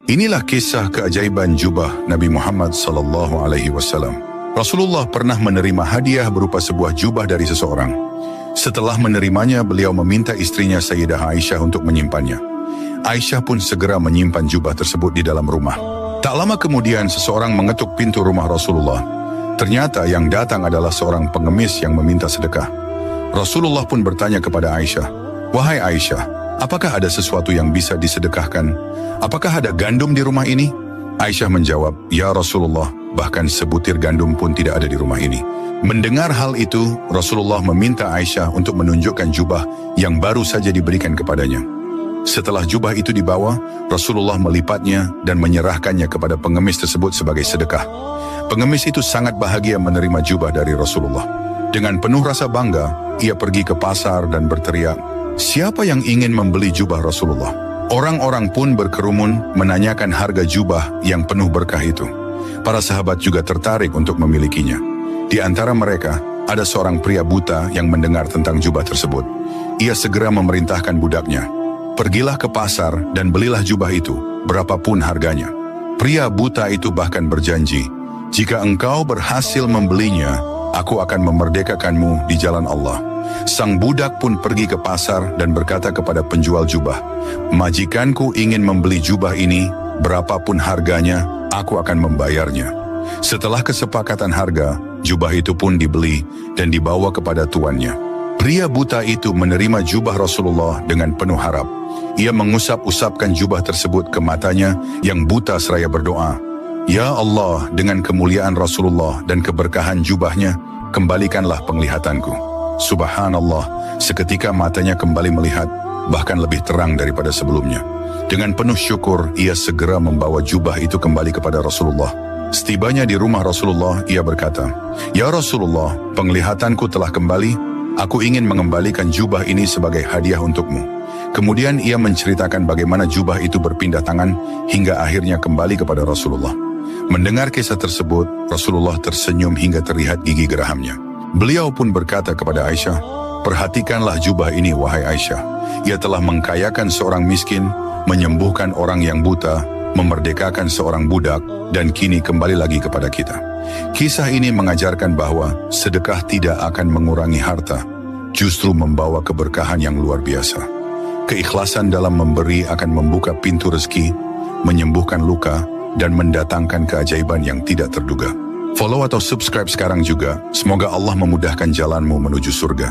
Inilah kisah keajaiban jubah Nabi Muhammad SAW. Rasulullah pernah menerima hadiah berupa sebuah jubah dari seseorang. Setelah menerimanya, beliau meminta istrinya Sayyidah Aisyah untuk menyimpannya. Aisyah pun segera menyimpan jubah tersebut di dalam rumah. Tak lama kemudian, seseorang mengetuk pintu rumah Rasulullah. Ternyata yang datang adalah seorang pengemis yang meminta sedekah. Rasulullah pun bertanya kepada Aisyah, "Wahai Aisyah, apakah ada sesuatu yang bisa disedekahkan? Apakah ada gandum di rumah ini?" Aisyah menjawab, "Ya Rasulullah, bahkan sebutir gandum pun tidak ada di rumah ini." Mendengar hal itu, Rasulullah meminta Aisyah untuk menunjukkan jubah yang baru saja diberikan kepadanya. Setelah jubah itu dibawa, Rasulullah melipatnya dan menyerahkannya kepada pengemis tersebut sebagai sedekah. Pengemis itu sangat bahagia menerima jubah dari Rasulullah. Dengan penuh rasa bangga, ia pergi ke pasar dan berteriak, "Siapa yang ingin membeli jubah Rasulullah?" Orang-orang pun berkerumun menanyakan harga jubah yang penuh berkah itu. Para sahabat juga tertarik untuk memilikinya. Di antara mereka, ada seorang pria buta yang mendengar tentang jubah tersebut. Ia segera memerintahkan budaknya, "Pergilah ke pasar dan belilah jubah itu, berapapun harganya." Pria buta itu bahkan berjanji, "Jika engkau berhasil membelinya, aku akan memerdekakanmu di jalan Allah." Sang budak pun pergi ke pasar dan berkata kepada penjual jubah, "Majikanku ingin membeli jubah ini, berapapun harganya, aku akan membayarnya." Setelah kesepakatan harga, jubah itu pun dibeli dan dibawa kepada tuannya. Pria buta itu menerima jubah Rasulullah dengan penuh harap. Ia mengusap-usapkan jubah tersebut ke matanya yang buta seraya berdoa, "Ya Allah, dengan kemuliaan Rasulullah dan keberkahan jubahnya, kembalikanlah penglihatanku." Subhanallah, seketika matanya kembali melihat, bahkan lebih terang daripada sebelumnya. Dengan penuh syukur, ia segera membawa jubah itu kembali kepada Rasulullah. Setibanya di rumah Rasulullah, ia berkata, "Ya Rasulullah, penglihatanku telah kembali. Aku ingin mengembalikan jubah ini sebagai hadiah untukmu." Kemudian ia menceritakan bagaimana jubah itu berpindah tangan hingga akhirnya kembali kepada Rasulullah. Mendengar kisah tersebut, Rasulullah tersenyum hingga terlihat gigi gerahamnya. Beliau pun berkata kepada Aisyah, "Perhatikanlah jubah ini, wahai Aisyah. Ia telah mengkayakan seorang miskin, menyembuhkan orang yang buta, memerdekakan seorang budak, dan kini kembali lagi kepada kita." Kisah ini mengajarkan bahwa sedekah tidak akan mengurangi harta, justru membawa keberkahan yang luar biasa. Keikhlasan dalam memberi akan membuka pintu rezeki, menyembuhkan luka, dan mendatangkan keajaiban yang tidak terduga. Follow atau subscribe sekarang juga. Semoga Allah memudahkan jalanmu menuju surga.